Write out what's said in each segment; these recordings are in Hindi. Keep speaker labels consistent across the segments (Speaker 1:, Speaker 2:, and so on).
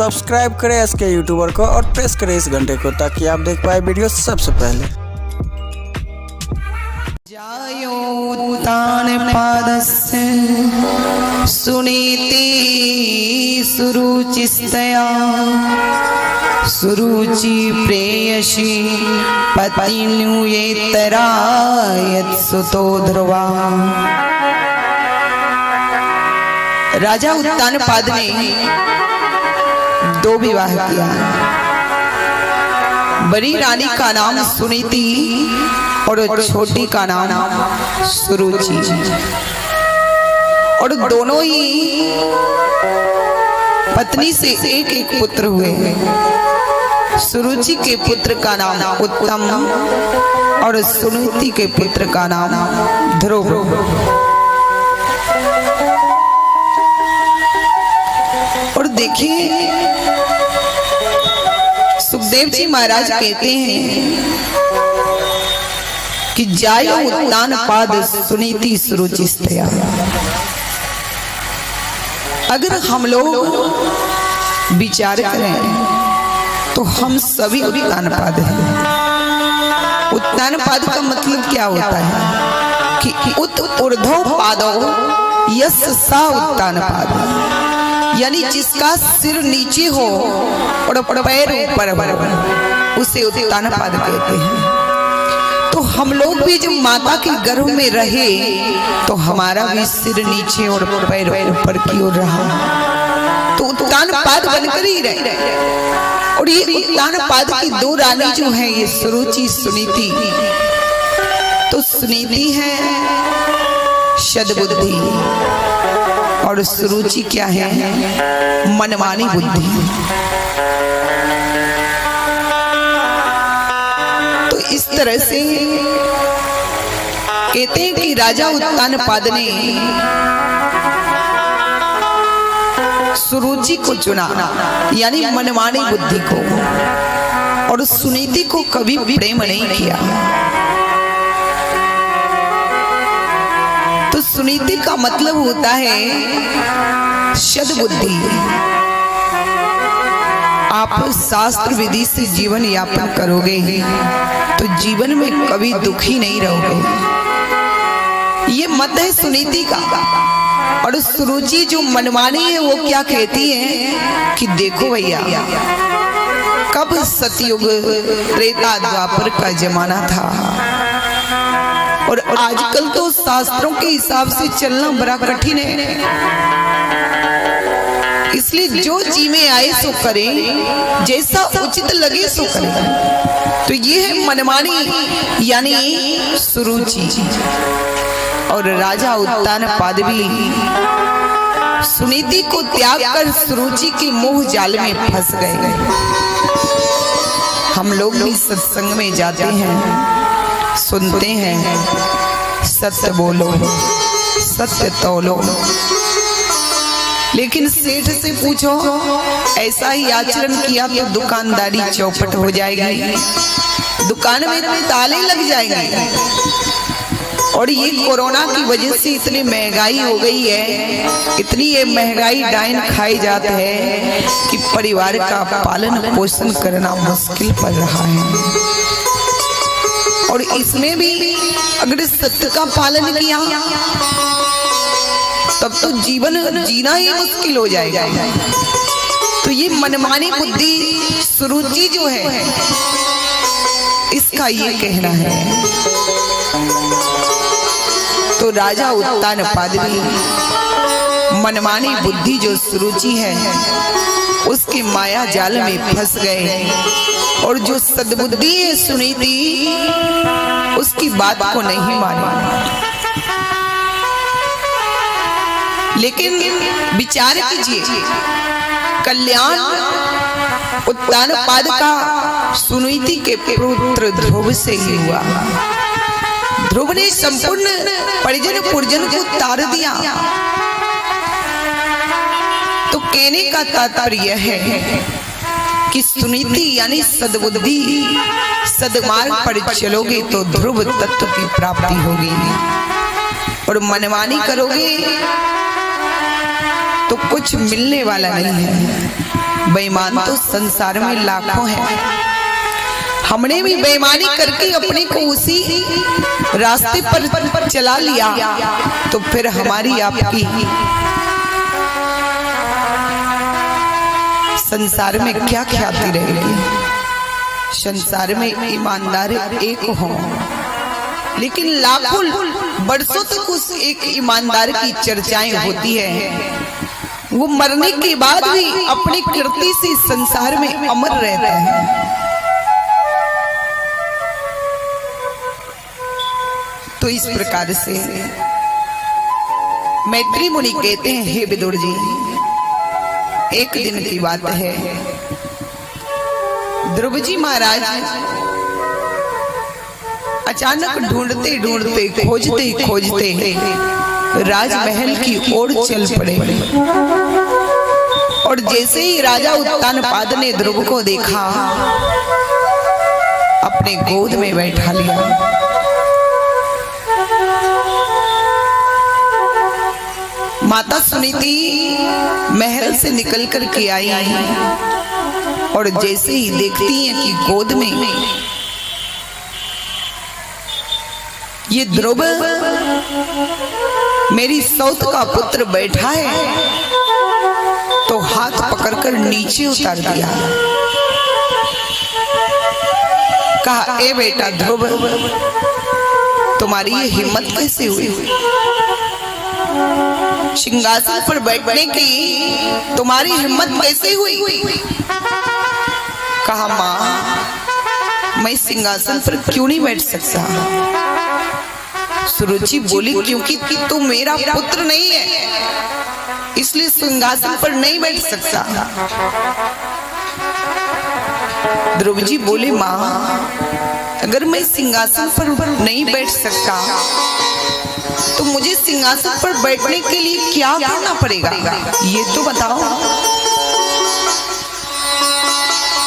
Speaker 1: सब्सक्राइब करें SK यूट्यूबर को और प्रेस करें इस घंटे को ताकि आप देख पाए वीडियो सबसे पहले।
Speaker 2: जायोत्तान पादस्य सुनीति सुरुचिस्तया सुरुचि प्रेयसी पतिन्युयेतरा यत्सुतो ध्रुवा। राजा उत्तानपाद ने 2 विवाह किया। बड़ी रानी का नाम सुनीति और छोटी का नाम सुरुचि, और दोनों ही पत्नी से एक एक पुत्र हुए। सुरुचि के पुत्र का नाम उत्तम और सुनीति के पुत्र का नाम ध्रुव। और देखिए, सुखदेव जी महाराज कहते हैं कि जायो उत्तानपाद सुनीति सुरुचिस्तया। अगर हम लोग विचार करें तो हम सभी उत्तानपाद हैं। उत्तानपाद का मतलब क्या होता है कि उत ऊर्ध्व पादो यस सा उत्तानपाद, यानी जिसका सिर नीचे हो और पैर ऊपर हो उसे उत्तानपाद कहते हैं। तो हम लोग भी जब माता के गर्भ में रहे तो हमारा भी सिर नीचे और पैर ऊपर की ओर रहा, तो उत्तानपाद बनकर ही रहे। और ये उत्तानपाद की 2 रानी जो है, ये सुरुचि सुनीति। तो सुनीति है सद्बुद्धि और सुरुचि क्या है, मनमानी बुद्धि। तो इस तरह से कहते हैं कि राजा उत्तानपाद ने सुरुचि को चुना, यानी मनमानी बुद्धि को, और सुनीति को कभी प्रेम नहीं किया। तो सुनीति का मतलब होता है सद्बुद्धि। आप शास्त्र विधि से जीवन यापन करोगे तो जीवन में कभी दुखी नहीं रहोगे, ये मत है सुनीति का। और सुरुचि जो मनमानी है वो क्या कहती है कि देखो भैया, कब सतयुग त्रेता द्वापर का जमाना था, और आजकल तो शास्त्रों के हिसाब से चलना बड़ा कठिन है। इसलिए जो जी में आए सो करें, जैसा उचित लगे सो करें। तो ये है मनमानी यानी सुरुचि। और राजा उत्तानपाद भी सुनीति को त्याग कर सुरुचि के मोह जाल में फंस गए। हम लोग भी सत्संग में जाते हैं, सुनते हैं, सत्य बोलो सत्य तौलो, लेकिन सेठ से पूछो ऐसा ही आचरण किया तो दुकानदारी चौपट हो जाएगी, दुकान में ताले लग जाएंगे। और ये कोरोना की वजह से इतनी महंगाई हो गई है, इतनी ये महंगाई डाइन खाई जाती है कि परिवार का पालन पोषण करना मुश्किल पड़ रहा है। और इसमें भी अगर सत्य का पालन किया तब तो जीवन जीना ही मुश्किल हो जाएगा। तो ये मनमानी बुद्धि सुरुचि जो है, इसका ये कहना है। तो राजा उत्तानपाद भी मनमानी बुद्धि जो सुरुचि है उसकी माया जाल में फंस गए, और जो सद्बुद्धि है सुनीति उसकी बात को नहीं माने। लेकिन विचार कीजिए, कल्याण उत्तानपाद का सुनीति के पुत्र ध्रुव से ही हुआ। ध्रुव ने संपूर्ण परिजन पुरजन को तार दिया। तो कहने का तात्पर्य है कि सुनीति यानी सद्बुद्धि, सद्मार्ग पर चलोगे तो ध्रुव तत्व की प्राप्ति होगी, और मनमानी करोगे तो कुछ मिलने वाला नहीं है। बेईमान तो संसार में लाखों हैं। हमने भी बेईमानी करके अपने को उसी रास्ते पर चला लिया, तो फिर हमारी आपकी संसार में क्या ख्याति रहेगी। संसार में ईमानदार एक हो, लेकिन लाखों बरसों तक उस एक ईमानदार की चर्चाएं होती है। वो मरने के बाद भी अपनी कीर्ति से संसार में अमर रहता है। तो इस प्रकार से मैत्री मुनि कहते हैं, हे विदुर जी, एक दिन की बात है, ध्रुव जी महाराज अचानक ढूंढते ढूंढते खोजते खोजते राजमहल की ओर चल पड़े। और जैसे ही राजा उत्तानपाद ने ध्रुव को देखा, अपने गोद में बैठा लिया। माता सुनीति महल से निकल कर के आई और जैसे ही देखती हैं कि गोद में ये ध्रुव मेरी सौत का पुत्र बैठा है, तो हाथ पकड़कर नीचे उतार दिया। कहा, ए बेटा ध्रुव, तुम्हारी ये हिम्मत कैसे हुई? सिंहासन पर बैठने की तुम्हारी हिम्मत कैसे हुई? कहा, माँ, मैं सिंहासन पर क्यों नहीं बैठ सकता? सुरुचि बोली, क्योंकि तू मेरा पुत्र नहीं है, इसलिए सिंहासन पर नहीं बैठ सकता। ध्रुव जी बोले, माँ, अगर मैं सिंहासन पर नहीं बैठ सकता तो मुझे सिंहासन पर बैठने के लिए क्या करना पड़ेगा, ये तो बताओ।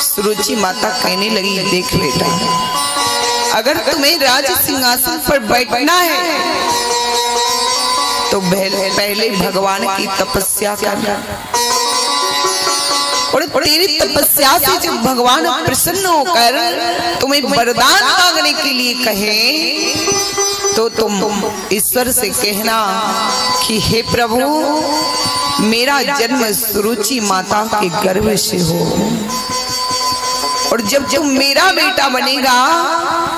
Speaker 2: सुरुचि माता कहने लगी, देख बेटा, अगर तुम्हें राज सिंहासन पर बैठना है तो पहले भगवान की तपस्या करना, और तेरी तपस्या से जब भगवान प्रसन्न होकर तुम्हें वरदान मांगने के लिए कहे, तो तुम ईश्वर से कहना कि हे प्रभु, मेरा जन्म सुरुचि माता के गर्भ से हो, और जब तुम मेरा बेटा बनेगा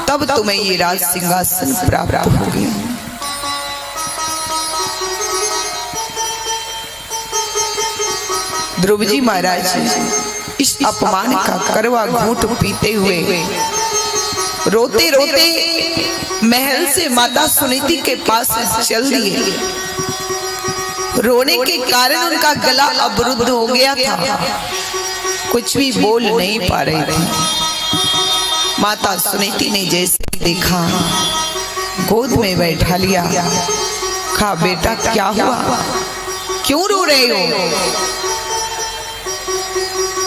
Speaker 2: तब तुम्हें ये राज सिंहासन प्राप्त होगी। ध्रुव जी महाराज इस अपमान का करवा घूंट पीते हुए रोते रोते महल से माता सुनीति के पास चल दिए। रोने के कारण उनका गला अवरुद्ध हो गया था, कुछ भी बोल नहीं पा रहे थे। माता सुनीति ने जैसे देखा, गोद में बैठा लिया। कहा, बेटा क्या हुआ, क्यों रो रहे हो?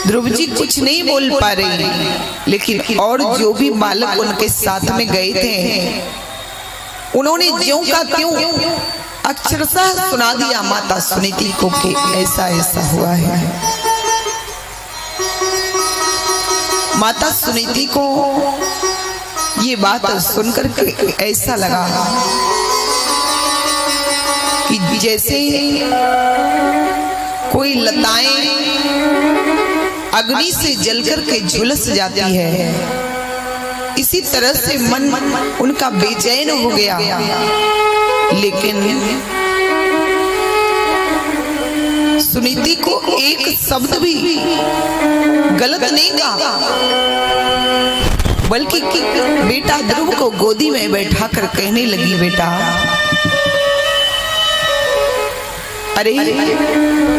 Speaker 2: ध्रुव जी कुछ नहीं बोल पा रही, लेकिन और जो भी बालक उनके साथ में गए थे, उन्होंने ज्यों का त्यों अक्षरशः सुना दिया माता सुनीति को कि ऐसा ऐसा हुआ है। माता सुनीति को ये बात सुनकर के ऐसा लगा कि जैसे कोई लताएं अग्नि से जलकर के झुलस जाती है, इसी तरह से मन उनका बेचैन हो गया। लेकिन सुनीति को एक शब्द भी गलत नहीं कहा, बल्कि बेटा ध्रुव को गोदी में बैठा कर कहने लगी, बेटा अरे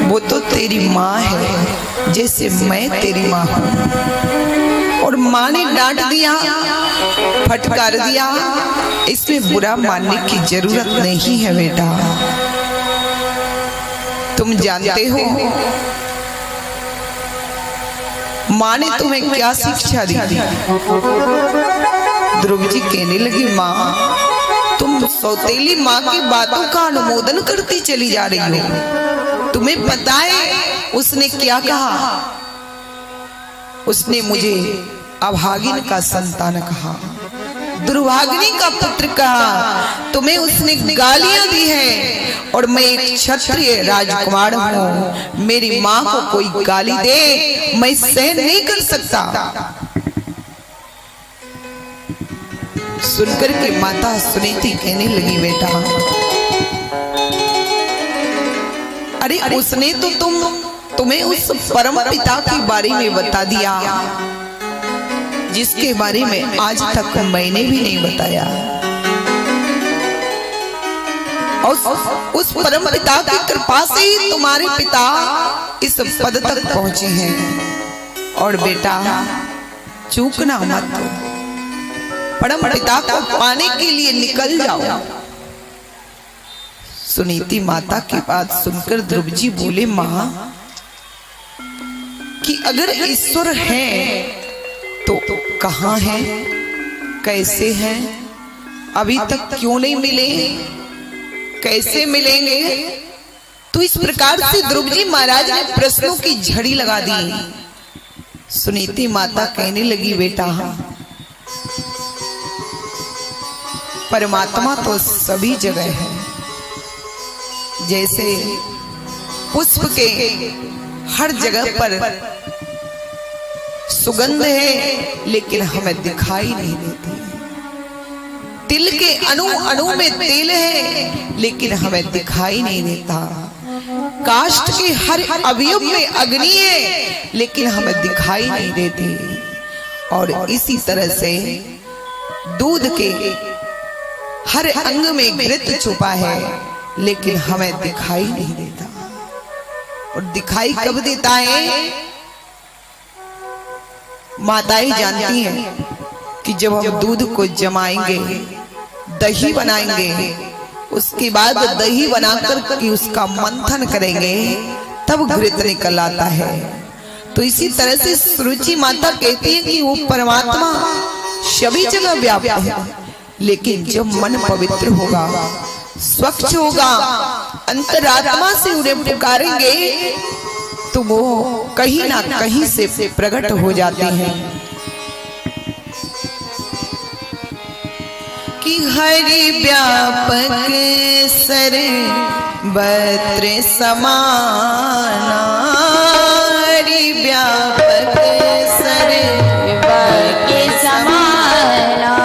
Speaker 2: वो तो तेरी माँ है जैसे मैं तेरी माँ हूँ, और माँ ने डांट दिया, फटकार दिया, इसमें बुरा मानने की जरूरत नहीं है बेटा। तुम जानते हो माँ ने तुम्हें क्या शिक्षा दी? ध्रुव जी कहने लगी, माँ तुम सौतेली माँ की बातों का अनुमोदन करती चली जा रही हो। तुम्हें पता है उसने क्या कहा? उसने मुझे अभागिन का संतान कहा, दुर्भागिनी का पुत्र कहा। तुम्हें उसने गालियां दी है और मैं एक क्षत्रिय राजकुमार हूं, मेरी मां को कोई गाली दे मैं सहन नहीं कर सकता। सुनकर के माता सुनीति कहने लगी, बेटा अरे उसने तो तुम्हें उस परम पिता के बारे में बता दिया जिसके बारे में आज तक मैंने भी नहीं बताया। और उस परम पिता की कृपा से ही तुम्हारे पिता इस पद तक पहुंचे हैं। और बेटा चूकना मत, परम पिता को पाने के लिए निकल जाओ। सुनीति माता की बात सुनकर ध्रुव जी बोले, मां कि अगर ईश्वर है तो कहाँ है, कैसे हैं, अभी तक क्यों नहीं मिले, कैसे मिलेंगे? तो इस प्रकार से ध्रुव जी महाराज ने प्रश्नों की झड़ी लगा दी। सुनीति माता कहने लगी, बेटा परमात्मा तो सभी जगह है। जैसे पुष्प के हर जगह पर सुगंध है लेकिन हमें दिखाई नहीं देती, तिल के अणु अणु में तेल है लेकिन हमें दिखाई नहीं देता, काष्ठ के हर अवयव में अग्नि है लेकिन हमें दिखाई नहीं देती। और इसी तरह से दूध के हर अंग में घृत छुपा है लेकिन हमें दिखाई नहीं देता। और दिखाई कब देता है? माताएं जानती हैं कि जब हम दूध को जमाएंगे, दही बनाएंगे, उसके बाद दही बनाकर कि उसका मंथन करेंगे तब घृत निकल आता है। तो इसी तरह से सुरुचि माता कहती है कि वो परमात्मा सभी जगह व्याप्त है, लेकिन जब मन पवित्र होगा, स्वच्छ होगा, अंतरात्मा से उन्हें पुकारेंगे तो वो कहीं ना कहीं से प्रकट हो जाते हैं। कि हरि व्यापक सर्वत्र समाना, हरि व्यापक सर्वत्र समाना,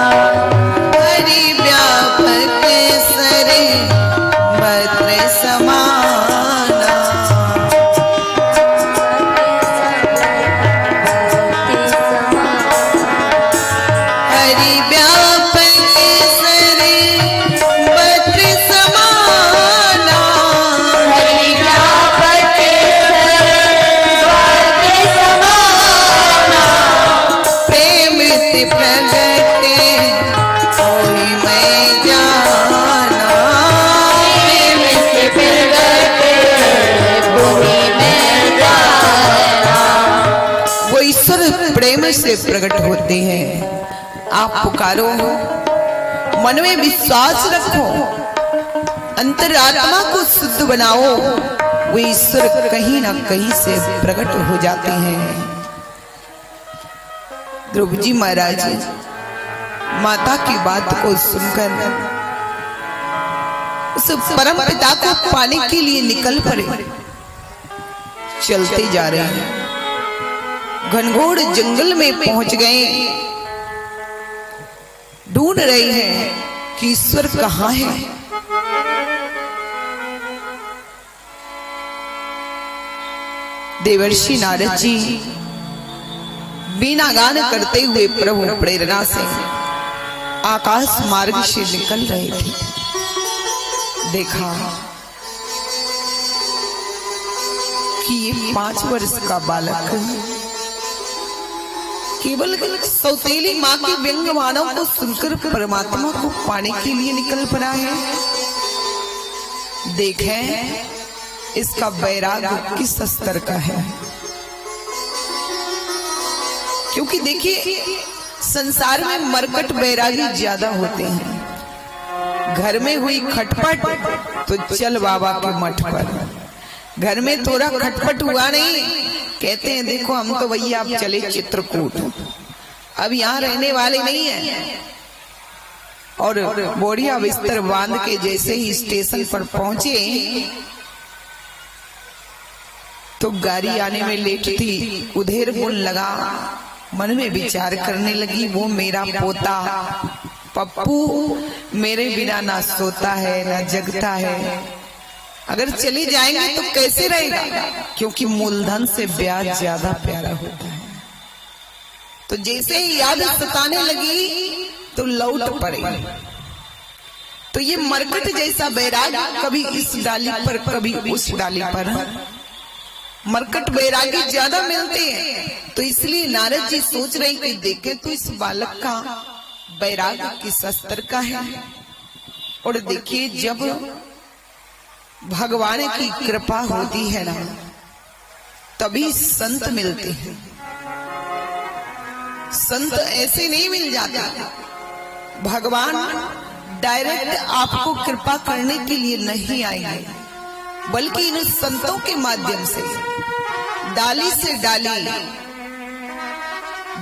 Speaker 2: हरि व्यापक सर्वत्र समाना। प्रेम से प्रकट होते हैं। आप पुकारो, मन में विश्वास रखो, अंतरात्मा को शुद्ध बनाओ, वो ईश्वर कहीं ना कहीं से प्रकट हो जाते हैं। ध्रुव जी महाराज माता की बात को सुनकर उस परम पिता को पाने के लिए निकल पड़े। चलते जा रहे हैं, घनघोर जंगल में पहुंच गए, ढूंढ रहे हैं कि ईश्वर कहाँ है। देवर्षि नारद जी बीना गान करते हुए प्रभु प्रेरणा से आकाश मार्ग से निकल रहे थे। देखा कि ये 5 वर्ष का बालक केवल सौतेली माँ की व्यंग मानव को सुनकर परमात्मा को पाने के लिए निकल पड़ा है। देखें इसका वैराग्य किस स्तर का है। क्योंकि देखिए संसार में मरकट वैरागी ज्यादा होते हैं। घर में हुई खटपट तो चल बाबा के मठ पर, घर में थोड़ा खटपट हुआ नहीं, कहते हैं देखो हम तो भैया अब चले चित्रकूट, अब यहाँ रहने वाले नहीं है। और बोरिया बिस्तर बांध के जैसे ही स्टेशन पर पहुंचे तो गाड़ी आने में लेट थी। उधेर बोल लगा, मन में विचार करने लगी, वो मेरा पोता पप्पू मेरे बिना ना सोता है ना जगता है, अगर चले जाएंगे तो कैसे रहेगा, क्योंकि मूलधन से ब्याज ज्यादा प्यारा होता है। तो जैसे ही याद सताने लगी तो लौट पड़े। तो ये मरकट जैसा बैराग कभी इस डाली पर कभी उस डाली पर, मरकट बैरागी ज्यादा मिलते हैं। तो इसलिए नारद जी सोच रहे कि देखे तो इस बालक का बैराग किस स्तर का है। और देखिए जब भगवान की कृपा होती है ना तभी संत मिलते हैं। संत ऐसे नहीं मिल जाता, भगवान डायरेक्ट आपको कृपा करने के लिए नहीं आएंगे, बल्कि इन संतों के माध्यम से डाली से डाली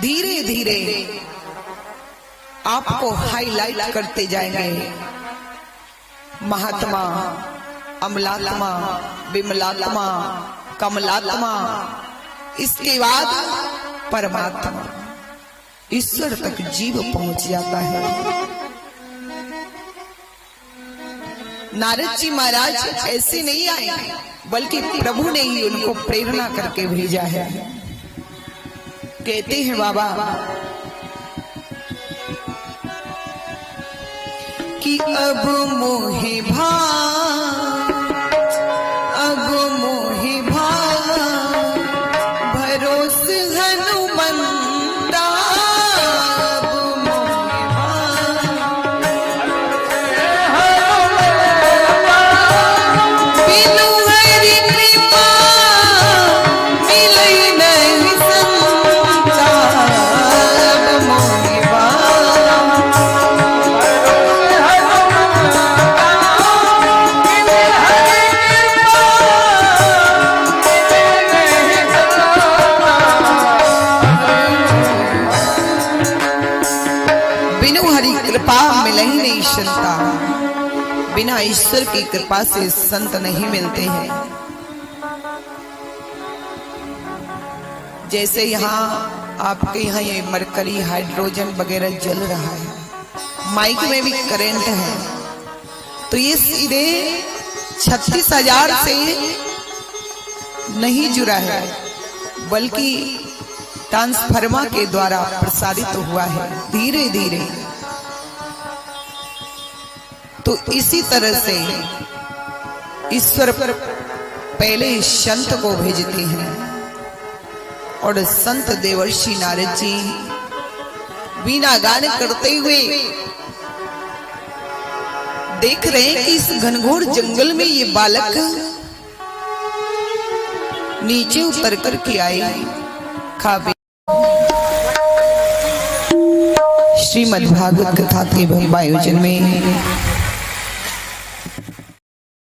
Speaker 2: धीरे धीरे आपको हाईलाइट करते जाएंगे। महात्मा, अमलात्मा, विमलात्मा, कमलात्मा, इसके बाद परमात्मा, ईश्वर तक जीव पहुंच जाता है। नारद जी महाराज ऐसे नहीं आए, बल्कि प्रभु ने ही उनको प्रेरणा करके भेजा है। कहते हैं बाबा कि अब मोहे अब मोहे भरोस हनुमंता, बिना ईश्वर की कृपा से संत नहीं मिलते हैं। जैसे यहाँ आपके यहाँ ये मरकरी हाइड्रोजन वगैरह जल रहा है, माइक में भी करंट है, तो ये सीधे 36,000 से नहीं जुड़ा है, बल्कि ट्रांसफार्मर के द्वारा प्रसारित हुआ है धीरे धीरे। तो इसी तरह से ईश्वर पहले संत को भेजते हैं, और संत देवर्षि नारद जी बिना गान करते हुए देख रहे हैं कि इस घनघोर जंगल में ये बालक नीचे उतर करके आए खा पी। श्रीमद् भागवत कथा के आयोजन में